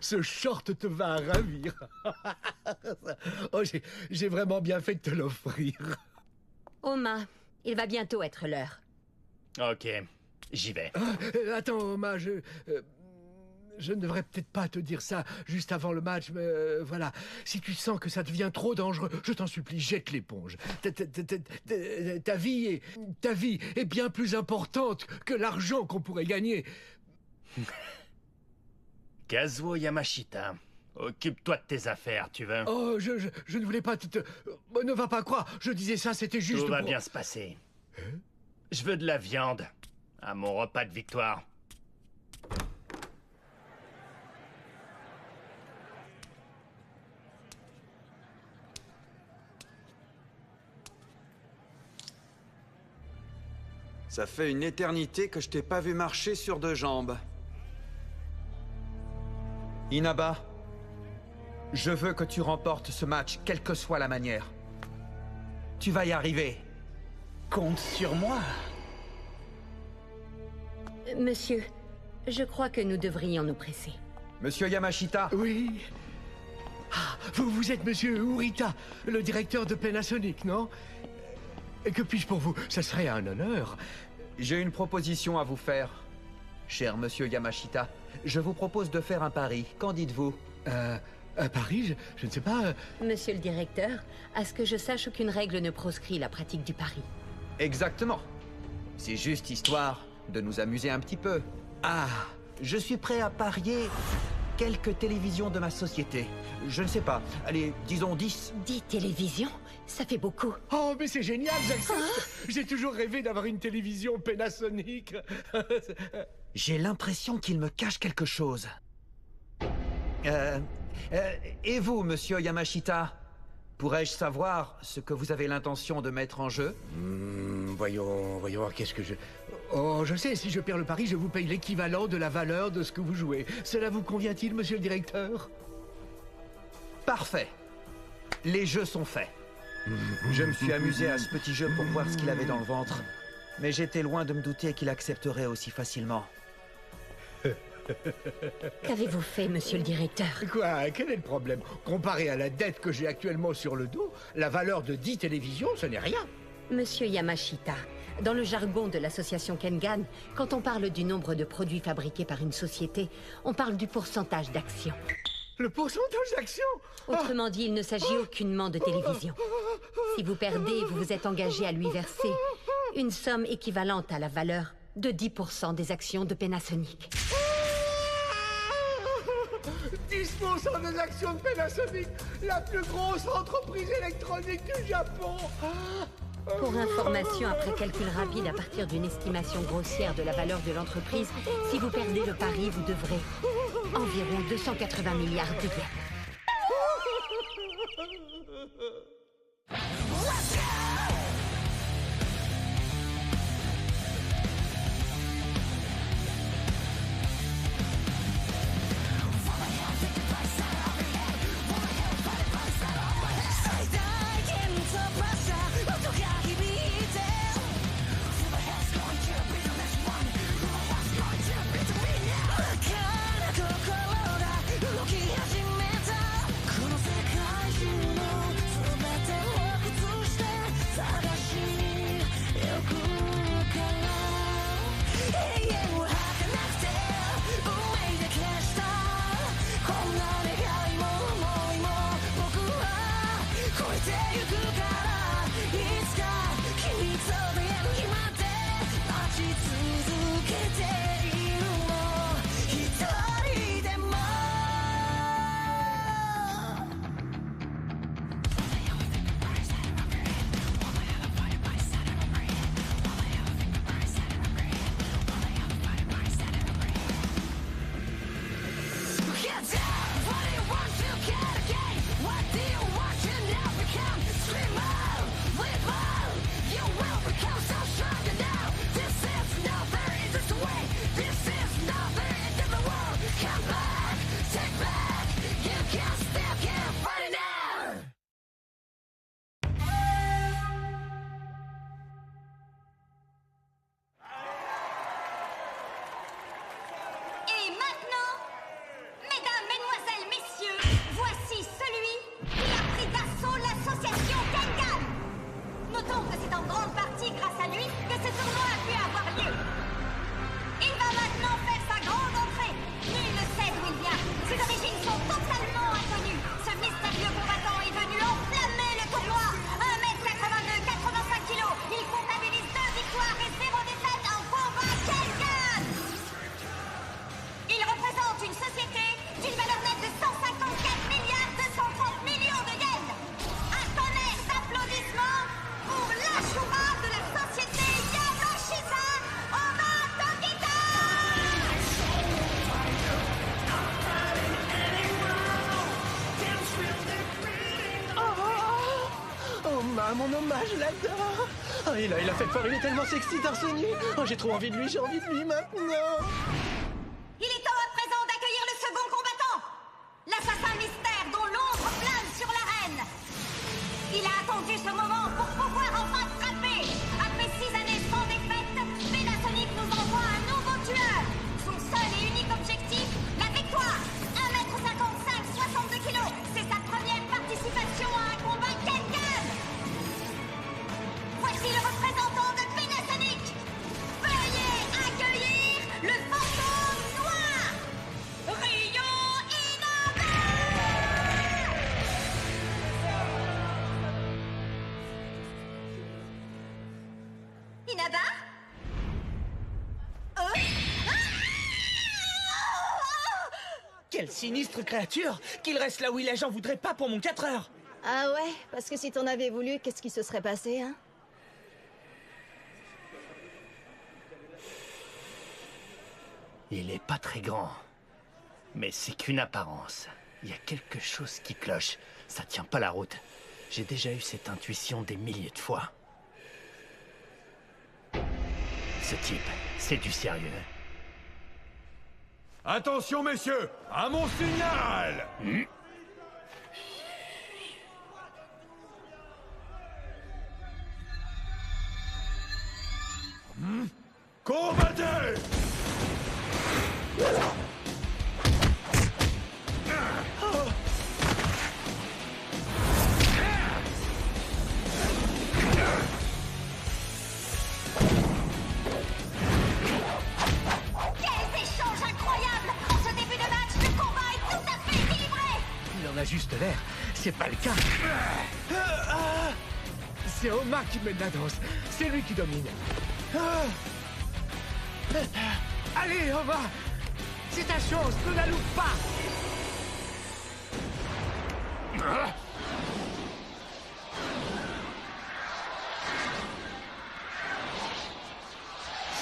Ce short te va à ravir. Oh, j'ai vraiment bien fait de te l'offrir. Oma, il va bientôt être l'heure. Ok, j'y vais. Attends, Oma, je ne devrais peut-être pas te dire ça juste avant le match, mais voilà. Si tu sens que ça devient trop dangereux, je t'en supplie, jette l'éponge. Ta vie est bien plus importante que l'argent qu'on pourrait gagner. Kazuo Yamashita, occupe-toi de tes affaires, tu veux? Oh, je ne voulais pas ne va pas croire, je disais ça, c'était juste Tout va pour... bien se passer. Je veux de la viande à mon repas de victoire. Ça fait une éternité que je t'ai pas vu marcher sur deux jambes. Inaba, je veux que tu remportes ce match, quelle que soit la manière. Tu vas y arriver. Compte sur moi. Monsieur, je crois que nous devrions nous presser. Monsieur Yamashita, Oui. Ah, vous êtes monsieur Urita, le directeur de Panasonic, non? Et que puis-je pour vous? Ça serait un honneur. j'ai une proposition à vous faire. Cher monsieur Yamashita, je vous propose de faire un pari. Qu'en dites-vous? À Paris, je ne sais pas... Monsieur le directeur, à ce que je sache, aucune règle ne proscrit la pratique du pari. Exactement. C'est juste histoire de nous amuser un petit peu. Ah, je suis prêt à parier quelques télévisions de ma société. Je ne sais pas, allez, disons 10. 10 télévisions? Ça fait beaucoup. Oh, mais c'est génial, j'accepte. J'ai toujours rêvé d'avoir une télévision Panasonic. J'ai l'impression qu'il me cache quelque chose. Et vous, monsieur Yamashita? Pourrais-je savoir ce que vous avez l'intention de mettre en jeu? Voyons, qu'est-ce que je... Oh, je sais, si je perds le pari, je vous paye l'équivalent de la valeur de ce que vous jouez. Cela vous convient-il, monsieur le directeur? Parfait. Les jeux sont faits. Je me suis amusé à ce petit jeu pour voir ce qu'il avait dans le ventre. Mais j'étais loin de me douter qu'il accepterait aussi facilement. Qu'avez-vous fait, monsieur le directeur? Quoi? Quel est le problème? Comparé à la dette que j'ai actuellement sur le dos, la valeur de 10 télévisions, ce n'est rien. Monsieur Yamashita, dans le jargon de l'association Kengan, quand on parle du nombre de produits fabriqués par une société, on parle du pourcentage d'actions. Le pourcentage d'actions? Autrement dit, il ne s'agit aucunement de télévision. Si vous perdez, vous vous êtes engagé à lui verser une somme équivalente à la valeur de 10% des actions de Panasonic. 10% des actions de Panasonic, la plus grosse entreprise électronique du Japon. Pour information, après calcul rapide à partir d'une estimation grossière de la valeur de l'entreprise, si vous perdez le pari, vous devrez environ 280 milliards de yens. Oma, mon hommage, je l'adore. Oh, il a fait fort, il est tellement sexy torse nu. Oh, j'ai trop envie de lui, j'ai envie de lui maintenant. Il est temps à présent d'accueillir le second combattant, l'assassin mystère dont l'ombre plane sur l'arène. Il a attendu ce moment pour pouvoir enfin frapper. Après 6 années sans défaite, Panasonic nous envoie un nouveau tueur. Son seul et unique objectif, la victoire. 1m55, 62 kilos. C'est sa première participation à un combat Kengan. Voici le représentant de Panasonic. Veuillez accueillir le fantôme noir, Ryo Inaba. Inaba? Quelle sinistre créature. Qu'il reste là où il est, j'en voudrais pas pour mon 4 heures. Ah ouais? Parce que si t'en avais voulu, qu'est-ce qui se serait passé, hein? Il est pas très grand. Mais c'est qu'une apparence. Il y a quelque chose qui cloche. Ça tient pas la route. J'ai déjà eu cette intuition des milliers de fois. Ce type, c'est du sérieux. Attention, messieurs, à mon signal! Combattez! Quels échanges incroyables! En ce début de match, le combat est tout à fait équilibré! Il en a juste l'air. C'est pas le cas. C'est Oma qui mène la danse. C'est lui qui domine. Allez, Oma! C'est ta chance, ne la loupe pas!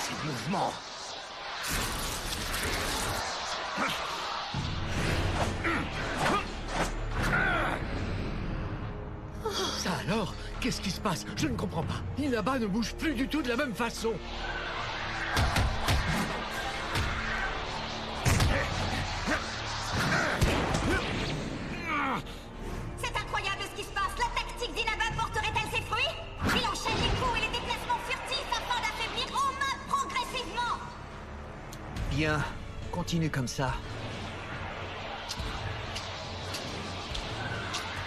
Ces mouvements. Ça alors? Qu'est-ce qui se passe? Je ne comprends pas. Inaba ne bouge plus du tout de la même façon. C'est incroyable ce qui se passe! La tactique d'Inaba porterait-elle ses fruits? Il enchaîne les coups et les déplacements furtifs afin d'affaiblir Oma progressivement! Bien, continue comme ça.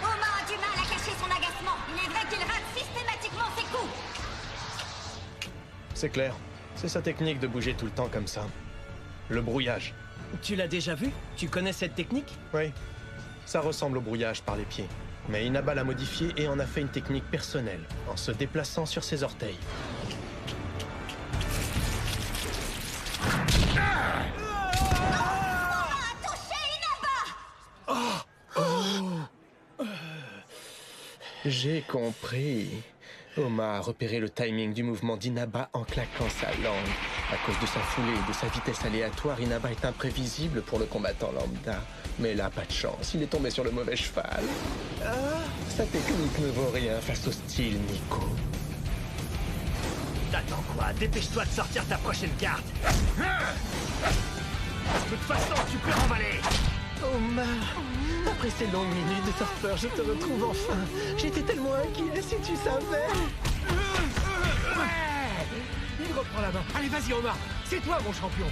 Oma a du mal à cacher son agacement. Il est vrai qu'il rate systématiquement ses coups. C'est clair. C'est sa technique de bouger tout le temps comme ça. Le brouillage. Tu l'as déjà vu? Tu connais cette technique? Oui. Ça ressemble au brouillage par les pieds. Mais Inaba l'a modifié et en a fait une technique personnelle, en se déplaçant sur ses orteils. Oma a touché Inaba! J'ai compris. Oma a repéré le timing du mouvement d'Inaba en claquant sa langue. À cause de sa foulée et de sa vitesse aléatoire, Inaba est imprévisible pour le combattant lambda. Mais là, pas de chance, il est tombé sur le mauvais cheval. Sa technique ne vaut rien face au style Nico. T'attends quoi? Dépêche-toi de sortir ta prochaine carte. De toute façon, tu peux remballer. Oma, après ces longues minutes de torpeur, je te retrouve enfin. J'étais tellement inquiet, si tu savais. Ouais! Il reprend la main. Allez, vas-y, Oma. C'est toi, mon champion.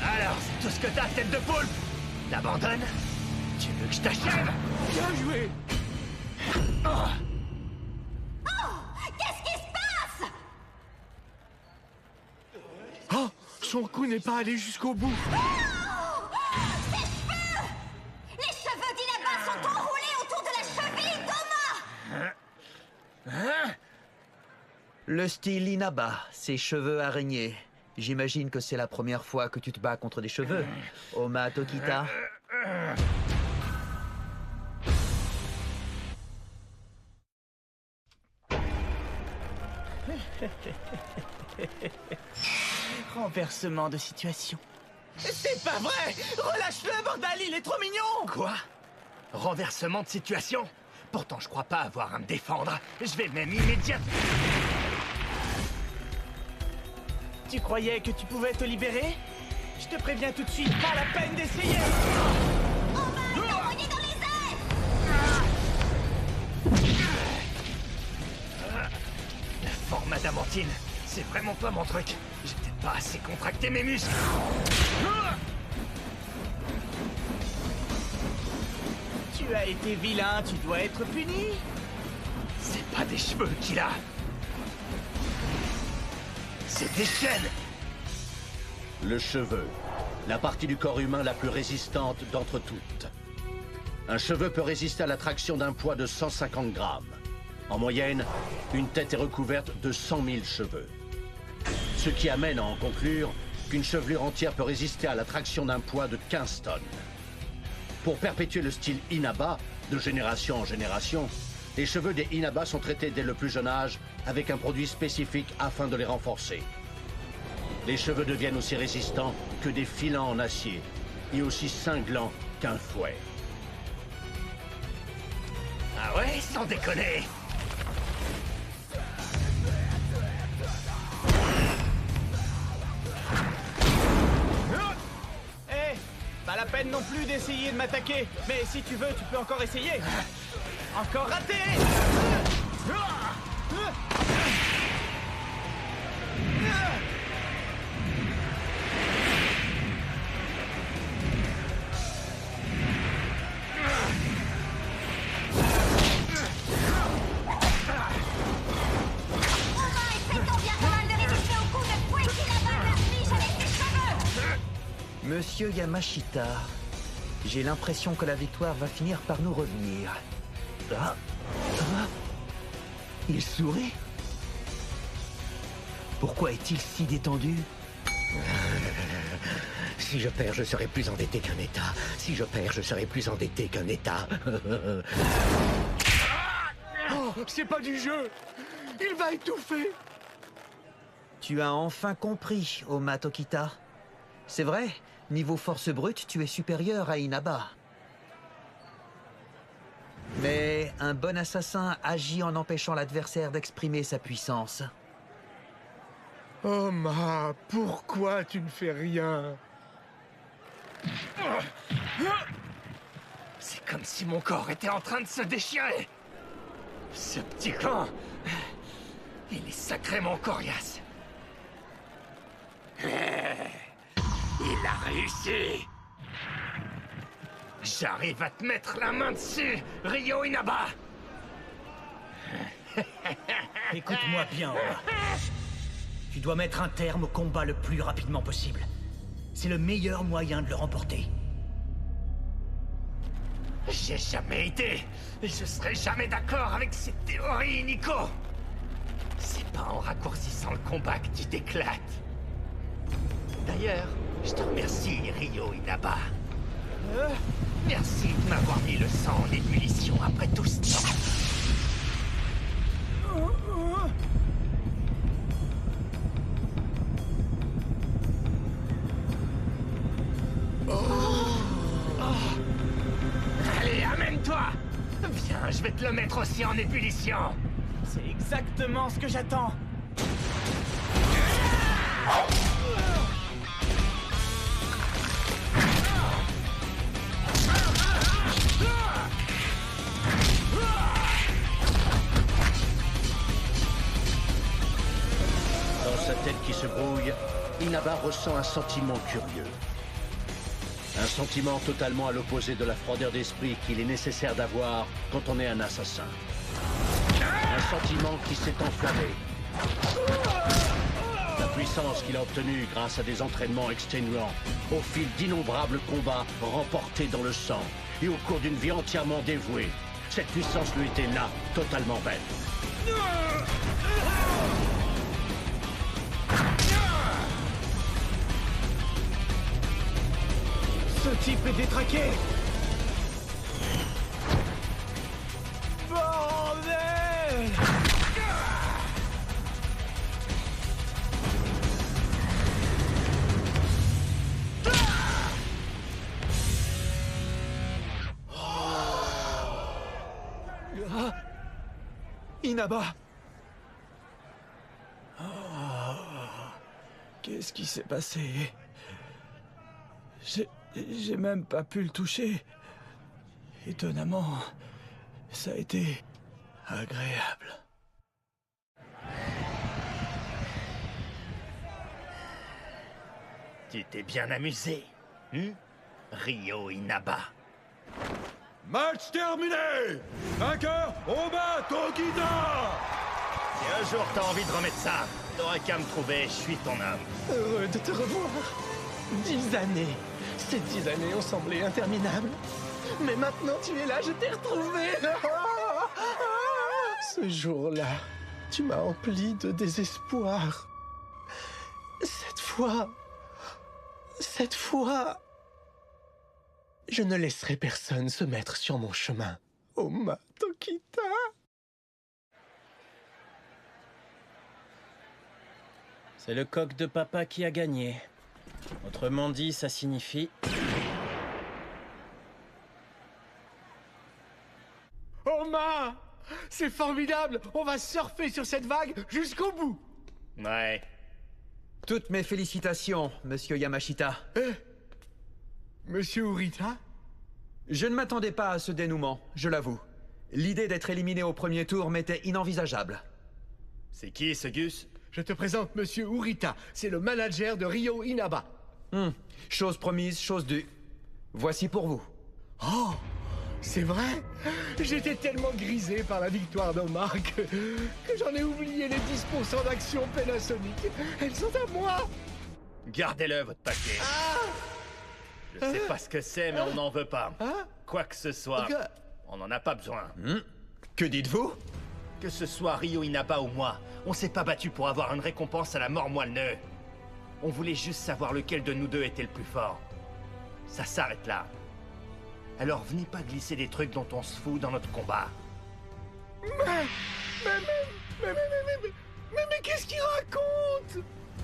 Alors, c'est tout ce que t'as, tête de poule. T'abandonnes? Tu veux que je t'achève? Bien joué. Oh! Qu'est-ce qui se passe? Oh, son coup n'est pas allé jusqu'au bout. Ses cheveux! Les cheveux d'Inaba sont enroulés autour de la cheville d'Oma! Le style Inaba, ses cheveux araignées. J'imagine que c'est la première fois que tu te bats contre des cheveux. Oma Tokita. Renversement de situation. C'est pas vrai! Relâche-le, bordel, il est trop mignon! Quoi? Renversement de situation? Pourtant, je crois pas avoir à me défendre. Je vais même immédiatement... Tu croyais que tu pouvais te libérer? Je te préviens tout de suite, pas la peine d'essayer! On va l'envoyer dans les airs! La forme adamantine, c'est vraiment pas mon truc. J'ai peut-être pas assez contracté mes muscles. Tu as été vilain, tu dois être puni! C'est pas des cheveux qu'il a. C'est des chaînes. Le cheveu, la partie du corps humain la plus résistante d'entre toutes. Un cheveu peut résister à l'attraction d'un poids de 150 grammes. En moyenne, une tête est recouverte de 100 000 cheveux. Ce qui amène à en conclure qu'une chevelure entière peut résister à l'attraction d'un poids de 15 tonnes. Pour perpétuer le style Inaba, de génération en génération, les cheveux des Inaba sont traités dès le plus jeune âge avec un produit spécifique afin de les renforcer. Les cheveux deviennent aussi résistants que des filants en acier et aussi cinglants qu'un fouet. Ah ouais, sans déconner. Hé, pas la peine non plus d'essayer de m'attaquer. Mais si tu veux, tu peux encore essayer. Encore raté! Monsieur Yamashita, j'ai l'impression que la victoire va finir par nous revenir. Ah, ah, il sourit? Pourquoi est-il si détendu? Si je perds, je serai plus endetté qu'un État. Si je perds, je serai plus endetté qu'un État. Oh, c'est pas du jeu! Il va étouffer! Tu as enfin compris, Oma Tokita. C'est vrai, niveau force brute, tu es supérieur à Inaba. Mais un bon assassin agit en empêchant l'adversaire d'exprimer sa puissance. Oma, pourquoi tu ne fais rien? C'est comme si mon corps était en train de se déchirer. Ce petit con, il est sacrément coriace. Il a réussi. J'arrive à te mettre la main dessus, Ryo Inaba. Écoute-moi bien, Oma. Tu dois mettre un terme au combat le plus rapidement possible. C'est le meilleur moyen de le remporter. J'ai jamais été. Je serai jamais d'accord avec ces théories, Nico. C'est pas en raccourcissant le combat que tu t'éclates. D'ailleurs, je te remercie, Ryo Inaba. Merci de m'avoir mis le sang en ébullition après tout ce temps. Allez, amène-toi! Viens, je vais te le mettre aussi en ébullition. C'est exactement ce que j'attends. Dans sa tête qui se brouille, Inaba ressent un sentiment curieux. Un sentiment totalement à l'opposé de la froideur d'esprit qu'il est nécessaire d'avoir quand on est un assassin. Un sentiment qui s'est enflammé. La puissance qu'il a obtenue grâce à des entraînements exténuants, au fil d'innombrables combats remportés dans le sang et au cours d'une vie entièrement dévouée, cette puissance lui était là, totalement vaine. Ce type est détraqué. Bordel! Ah, Inaba. Qu'est-ce qui s'est passé? J'ai même pas pu le toucher. Étonnamment, ça a été agréable. Tu t'es bien amusé, Ryo Inaba. Match terminé! Vainqueur, Oba Tokita! Si un jour t'as envie de remettre ça, t'auras qu'à me trouver, je suis ton homme. Heureux de te revoir. 10 années. Ces 10 années ont semblé interminables. Mais maintenant tu es là, je t'ai retrouvé. Ce jour-là, tu m'as empli de désespoir. Cette fois, je ne laisserai personne se mettre sur mon chemin. Oma Tokita. C'est le coq de papa qui a gagné. Autrement dit, ça signifie... Oma! C'est formidable! On va surfer sur cette vague jusqu'au bout! Ouais. Toutes mes félicitations, monsieur Yamashita. Monsieur Urita? Je ne m'attendais pas à ce dénouement, je l'avoue. L'idée d'être éliminé au premier tour m'était inenvisageable. C'est qui ce Gus? Je te présente monsieur Urita. C'est le manager de Ryo Inaba. Chose promise, chose due. Voici pour vous. Oh! C'est vrai? J'étais tellement grisé par la victoire d'Omar que j'en ai oublié les 10% d'actions Panasonic. Elles sont à moi! Gardez-le, votre paquet. Je sais pas ce que c'est, mais on n'en veut pas. Quoi que ce soit, on n'en a pas besoin. Que dites-vous? Que ce soit Ryo Inaba ou moi, on s'est pas battu pour avoir une récompense à la mort moelle-neu. On voulait juste savoir lequel de nous deux était le plus fort. Ça s'arrête là. Alors venez pas glisser des trucs dont on se fout dans notre combat. Mais qu'est-ce qu'il raconte?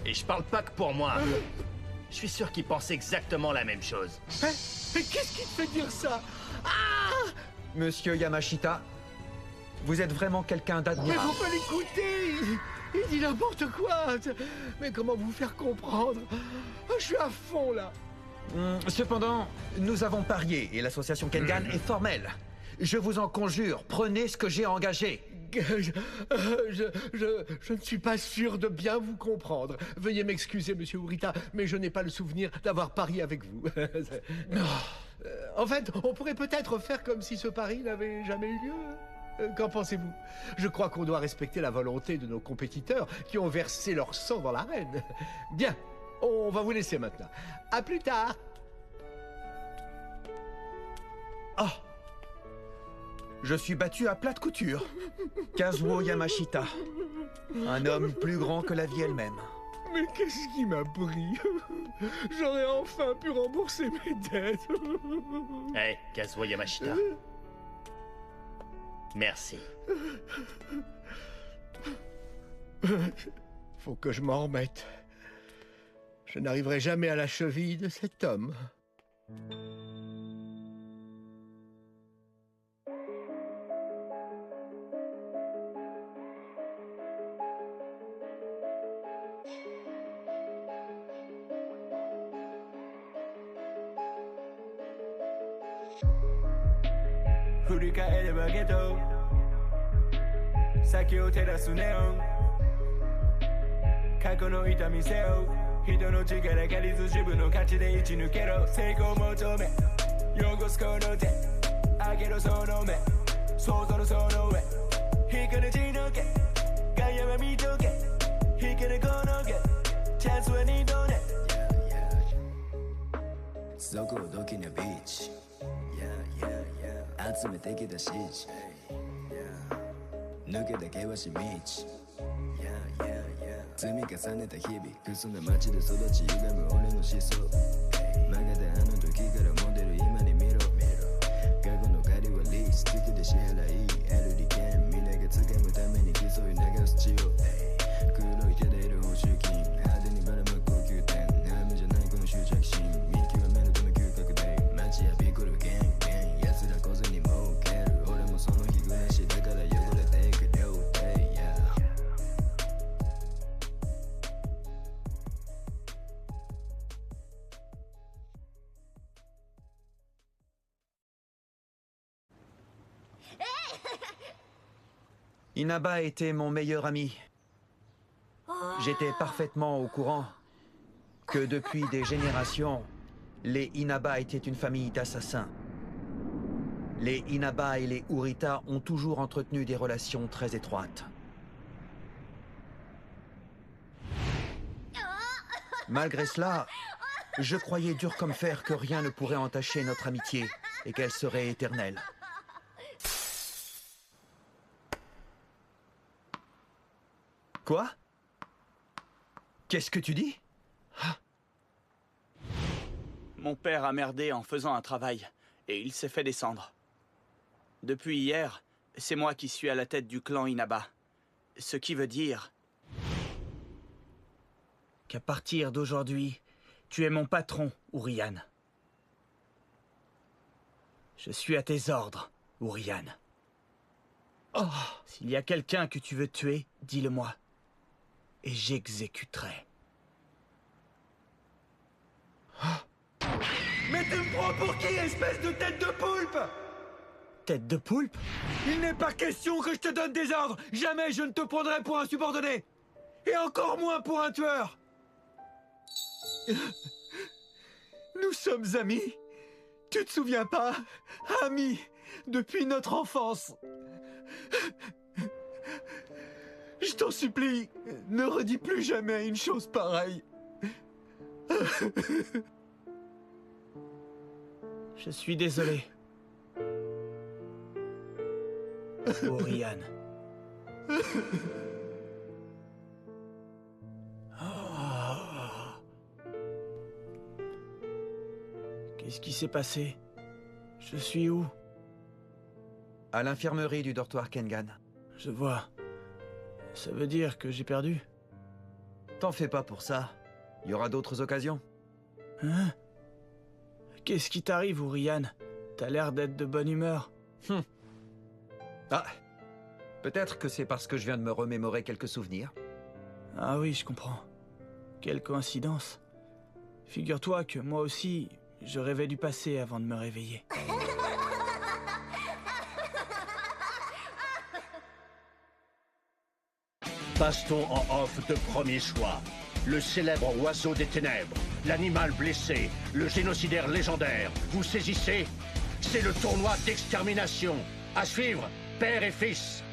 Et je parle pas que pour moi. Je suis sûr qu'il pense exactement la même chose. Mais qu'est-ce qui te fait dire ça? Monsieur Yamashita, vous êtes vraiment quelqu'un d'admirable. Mais faut pas l'écouter! Il dit n'importe quoi! Mais comment vous faire comprendre? Je suis à fond, là! Cependant, nous avons parié et l'association Kengan est formelle. Je vous en conjure, prenez ce que j'ai engagé. Je ne suis pas sûr de bien vous comprendre. Veuillez m'excuser, monsieur Urita, mais je n'ai pas le souvenir d'avoir parié avec vous. En fait, on pourrait peut-être faire comme si ce pari n'avait jamais eu lieu. Qu'en pensez-vous? Je crois qu'on doit respecter la volonté de nos compétiteurs qui ont versé leur sang dans l'arène. Bien, on va vous laisser maintenant. À plus tard. Oh! Je suis battu à plate couture. Kazuo Yamashita. Un homme plus grand que la vie elle-même. Mais qu'est-ce qui m'a pris? J'aurais enfin pu rembourser mes dettes. Hey, Kazuo Yamashita. Merci. Faut que je m'en remette. Je n'arriverai jamais à la cheville de cet homme. Inaba était mon meilleur ami. J'étais parfaitement au courant que depuis des générations, les Inaba étaient une famille d'assassins. Les Inaba et les Urita ont toujours entretenu des relations très étroites. Malgré cela, je croyais dur comme fer que rien ne pourrait entacher notre amitié et qu'elle serait éternelle. Quoi? Qu'est-ce que tu dis? Mon père a merdé en faisant un travail, et il s'est fait descendre. Depuis hier, c'est moi qui suis à la tête du clan Inaba. Ce qui veut dire qu'à partir d'aujourd'hui, tu es mon patron, Urian. Je suis à tes ordres, Urian. Oh, s'il y a quelqu'un que tu veux tuer, dis-le-moi. Et j'exécuterai. Mais tu me prends pour qui, espèce de tête de poulpe? Tête de poulpe? Il n'est pas question que je te donne des ordres. Jamais je ne te prendrai pour un subordonné. Et encore moins pour un tueur. Nous sommes amis. Tu te souviens pas? Amis depuis notre enfance. Je t'en supplie, ne redis plus jamais une chose pareille. Je suis désolé. Urian. Qu'est-ce qui s'est passé? Je suis où? À l'infirmerie du dortoir Kengan. Je vois. Ça veut dire que j'ai perdu? T'en fais pas pour ça. Il y aura d'autres occasions. Hein? Qu'est-ce qui t'arrive, Urian? T'as l'air d'être de bonne humeur. Ah, peut-être que c'est parce que je viens de me remémorer quelques souvenirs. Ah oui, je comprends. Quelle coïncidence. Figure-toi que moi aussi, je rêvais du passé avant de me réveiller. Passe-t-on en off de premier choix? Le célèbre oiseau des ténèbres, l'animal blessé, le génocidaire légendaire. Vous saisissez? C'est le tournoi d'extermination. À suivre, père et fils.